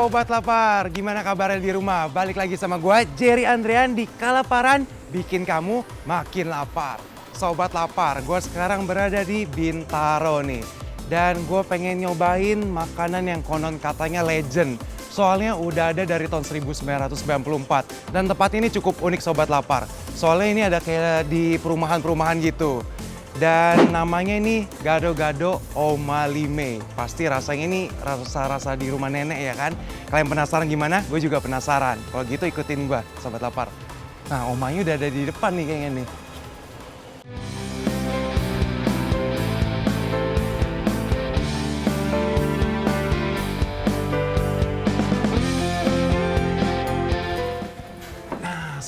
Sobat Lapar, gimana kabarnya di rumah? Balik lagi sama gue, Jerry Andrian di Kalaparan, bikin kamu makin lapar. Sobat Lapar, gue sekarang berada di Bintaro nih. Dan gue pengen nyobain makanan yang konon katanya legend. Soalnya udah ada dari tahun 1994. Dan tempat ini cukup unik Sobat Lapar. Soalnya ini ada kayak di perumahan-perumahan gitu. Dan namanya ini gado-gado Oma Lime. Pasti rasanya ini rasa-rasa di rumah nenek ya kan? Kalian penasaran gimana? Gue juga penasaran. Kalau gitu ikutin gue, Sobat Lapar. Nah, omanya udah ada di depan nih kayaknya nih.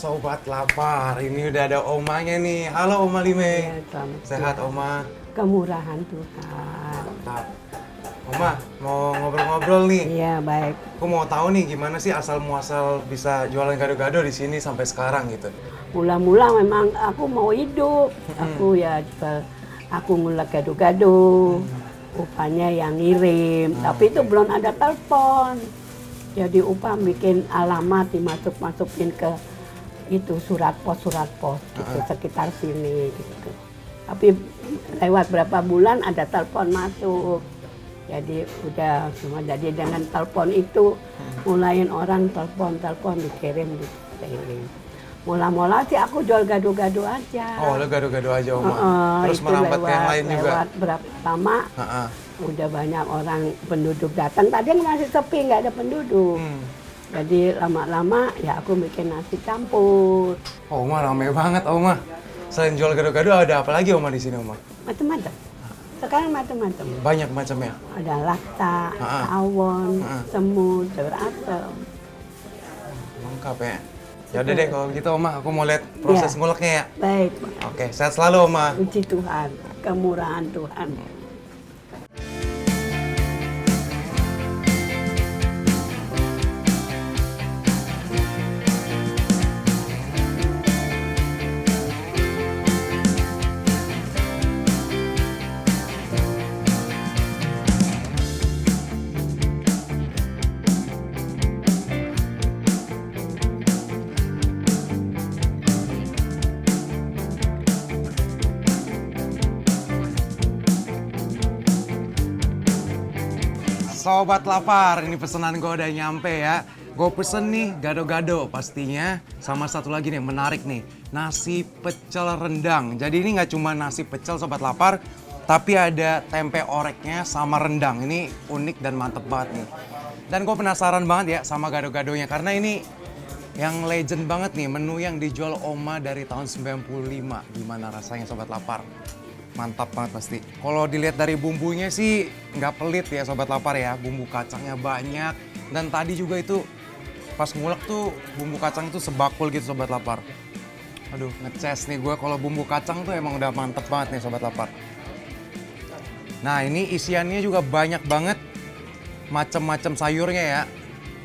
Sobat Lapar, ini udah ada omanya nih. Halo Oma Lime. Ya, selamat Sehat siang. Oma? Kemurahan Tuhan. Mantap. Oma, mau ngobrol-ngobrol nih. Iya, baik. Aku mau tahu nih gimana sih asal muasal bisa jualan gado-gado di sini sampai sekarang gitu. Mula-mula memang aku mau hidup. Aku ya jual, aku ngulek gado-gado. Upahnya yang ngirim, tapi itu belum ada telepon. Jadi upah bikin alamat dimasuk-masukin ke itu surat pos gitu sekitar sini gitu. Tapi lewat berapa bulan ada telepon masuk. Jadi udah semua, jadi dengan telepon itu mulain orang telepon dikirim. Mula-mula sih aku jual gado-gado aja. Oh, lo gado-gado aja Oma. Terus itu merambat ke yang lain juga. Lewat berapa lama udah banyak orang penduduk datang. Tadi masih sepi, nggak ada penduduk. Jadi lama-lama ya aku bikin nasi campur. Oh, Oma rame banget Oma. Selain jual gado-gado ada apa lagi Oma di sini Oma? Macam-macam. Sekarang macam-macam. Banyak macamnya. Ada laksa, tawon, semut, telur asem. Lengkap ya. Ya udah deh kalau gitu Oma, aku mau lihat proses nguleknya ya. Baik. Oke, sehat selalu Oma. Puji Tuhan, kemurahan Tuhan. Sobat Lapar, ini pesanan gue udah nyampe ya. Gue pesen nih gado-gado pastinya. Sama satu lagi nih menarik nih, nasi pecel rendang. Jadi ini nggak cuma nasi pecel Sobat Lapar, tapi ada tempe oreknya sama rendang. Ini unik dan mantep banget nih. Dan gue penasaran banget ya sama gado-gadonya karena ini yang legend banget nih, menu yang dijual Oma dari tahun 95. Gimana rasanya Sobat Lapar? Mantap banget pasti. Kalau dilihat dari bumbunya sih nggak pelit ya Sobat Lapar ya. Bumbu kacangnya banyak. Dan tadi juga itu pas ngulek tuh bumbu kacang itu sebakul gitu Sobat Lapar. Aduh ngeces nih gue kalau bumbu kacang tuh emang udah mantep banget nih Sobat Lapar. Nah ini isiannya juga banyak banget. Macem-macem sayurnya ya.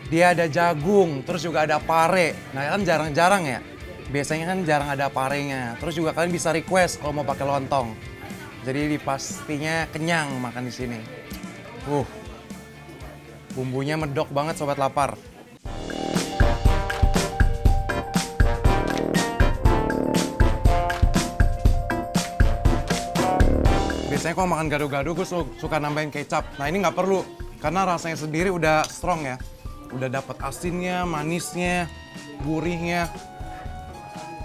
Dia ada jagung, terus juga ada pare. Nah kan jarang-jarang ya. Biasanya kan jarang ada parenya. Terus juga kalian bisa request kalau mau pakai lontong. Jadi pastinya kenyang makan di sini. Bumbunya medok banget Sobat Lapar. Biasanya kalau makan gado-gado gue suka nambahin kecap. Nah ini nggak perlu karena rasanya sendiri udah strong ya. Udah dapat asinnya, manisnya, gurihnya.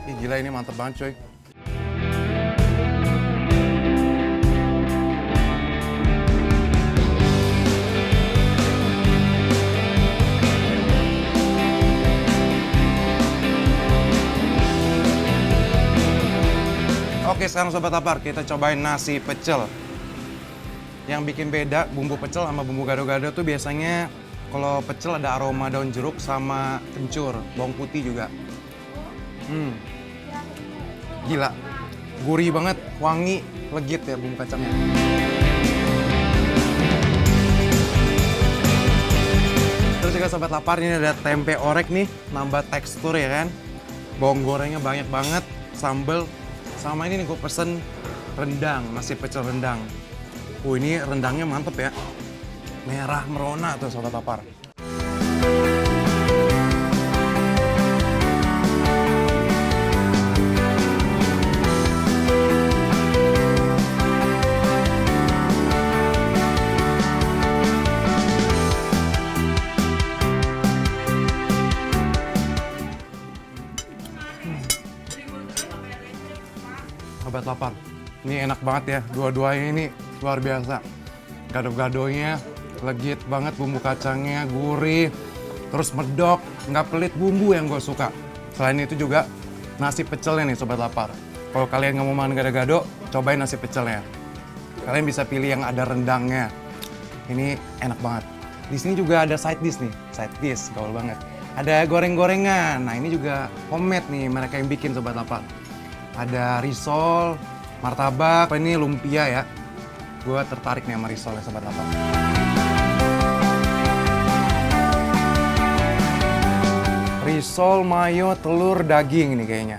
Ih, gila ini mantep banget coy. Oke sekarang Sobat Lapar kita cobain nasi pecel. Yang bikin beda bumbu pecel sama bumbu gado-gado tuh biasanya kalau pecel ada aroma daun jeruk sama kencur, bawang putih juga. Gila, gurih banget, wangi, legit ya bumbu kacangnya. Terus juga Sobat Lapar ini ada tempe orek nih, nambah tekstur ya kan. Bawang gorengnya banyak banget, sambal. Sama ini nih gue pesen rendang, nasi pecel rendang. Ini rendangnya mantep ya. Merah merona tuh Sobat Lapar. Sobat lapar, ini enak banget ya, dua-duanya ini luar biasa. Gado-gadonya legit banget, bumbu kacangnya gurih, terus medok, nggak pelit, bumbu yang gue suka. Selain itu juga nasi pecelnya nih sobat lapar. Kalau kalian nggak mau makan gado-gado, cobain nasi pecelnya. Kalian bisa pilih yang ada rendangnya. Ini enak banget. Di sini juga ada side dish nih, side dish gaul banget. Ada goreng-gorengan. Nah ini juga homemade nih mereka yang bikin sobat lapar. Ada risol, martabak, ini lumpia ya. Gue tertarik nih sama risol ya sobat lapar. Risol, mayo, telur, daging ini kayaknya.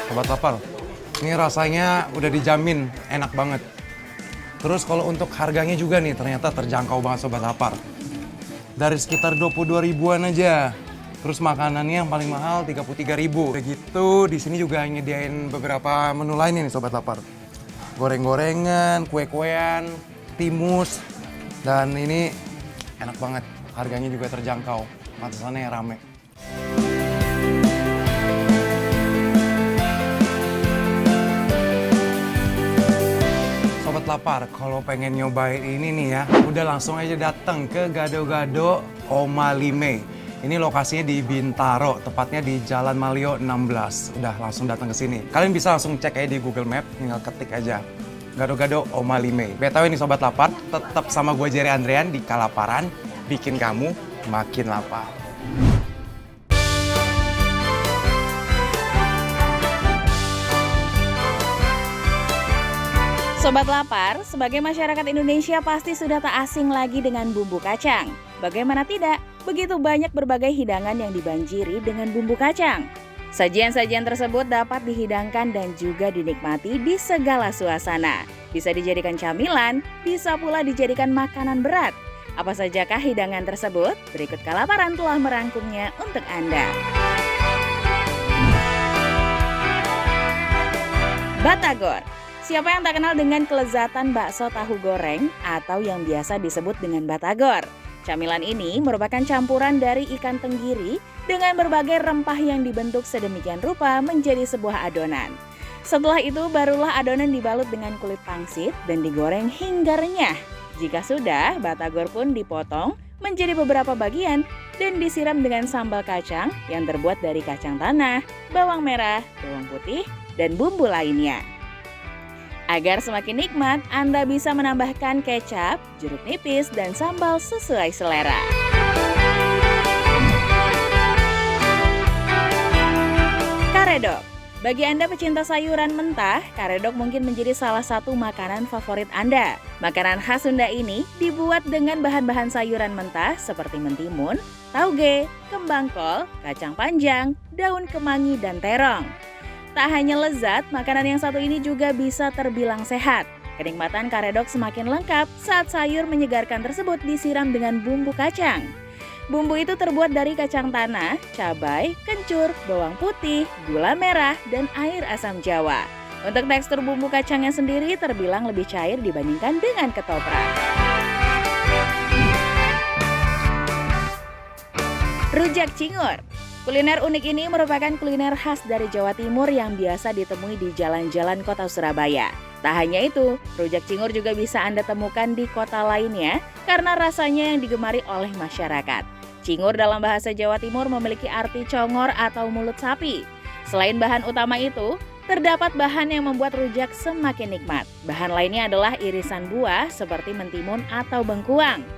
Sobat lapar, ini rasanya udah dijamin enak banget. Terus kalau untuk harganya juga nih ternyata terjangkau banget sobat lapar. Dari sekitar 22 ribuan aja. Terus makanannya yang paling mahal 33 ribu. Begitu di sini juga nyediain beberapa menu lainnya nih sobat lapar. Goreng-gorengan, kue-kuean, timus. Dan ini enak banget. Harganya juga terjangkau. Pantesannya rame. Sobat lapar, kalau pengen nyobain ini nih ya, udah langsung aja datang ke Gado-Gado Oma Lime. Ini lokasinya di Bintaro, tepatnya di Jalan Malio 16. Udah langsung datang ke sini. Kalian bisa langsung cek aja di Google Map, tinggal ketik aja Gado-Gado Oma Lime. BTW nih sobat lapar, tetap sama gue Jerry Andrean di Kalaparan, bikin kamu makin lapar. Sobat lapar, sebagai masyarakat Indonesia pasti sudah tak asing lagi dengan bumbu kacang. Bagaimana tidak? Begitu banyak berbagai hidangan yang dibanjiri dengan bumbu kacang. Sajian-sajian tersebut dapat dihidangkan dan juga dinikmati di segala suasana. Bisa dijadikan camilan, bisa pula dijadikan makanan berat. Apa sajakah hidangan tersebut? Berikut Kalaparan telah merangkumnya untuk Anda. Batagor. Siapa yang tak kenal dengan kelezatan bakso tahu goreng atau yang biasa disebut dengan batagor? Camilan ini merupakan campuran dari ikan tenggiri dengan berbagai rempah yang dibentuk sedemikian rupa menjadi sebuah adonan. Setelah itu barulah adonan dibalut dengan kulit pangsit dan digoreng hingga renyah. Jika sudah, batagor pun dipotong menjadi beberapa bagian dan disiram dengan sambal kacang yang terbuat dari kacang tanah, bawang merah, bawang putih, dan bumbu lainnya. Agar semakin nikmat, Anda bisa menambahkan kecap, jeruk nipis, dan sambal sesuai selera. Karedok. Bagi Anda pecinta sayuran mentah, karedok mungkin menjadi salah satu makanan favorit Anda. Makanan khas Sunda ini dibuat dengan bahan-bahan sayuran mentah seperti mentimun, tauge, kembang kol, kacang panjang, daun kemangi, dan terong. Tak hanya lezat, makanan yang satu ini juga bisa terbilang sehat. Kenikmatan karedok semakin lengkap saat sayur menyegarkan tersebut disiram dengan bumbu kacang. Bumbu itu terbuat dari kacang tanah, cabai, kencur, bawang putih, gula merah, dan air asam jawa. Untuk tekstur bumbu kacangnya sendiri terbilang lebih cair dibandingkan dengan ketoprak. Rujak cingur. Kuliner unik ini merupakan kuliner khas dari Jawa Timur yang biasa ditemui di jalan-jalan kota Surabaya. Tak hanya itu, rujak cingur juga bisa Anda temukan di kota lainnya karena rasanya yang digemari oleh masyarakat. Cingur dalam bahasa Jawa Timur memiliki arti congor atau mulut sapi. Selain bahan utama itu, terdapat bahan yang membuat rujak semakin nikmat. Bahan lainnya adalah irisan buah seperti mentimun atau bengkuang.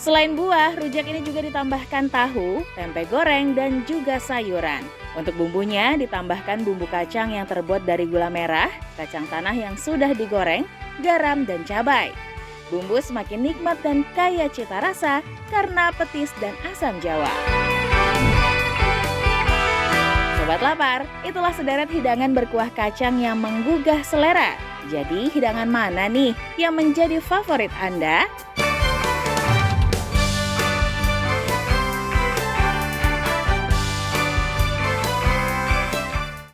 Selain buah, rujak ini juga ditambahkan tahu, tempe goreng, dan juga sayuran. Untuk bumbunya ditambahkan bumbu kacang yang terbuat dari gula merah, kacang tanah yang sudah digoreng, garam, dan cabai. Bumbu semakin nikmat dan kaya cita rasa karena petis dan asam jawa. Sobat Lapar, itulah sederet hidangan berkuah kacang yang menggugah selera. Jadi hidangan mana nih yang menjadi favorit Anda?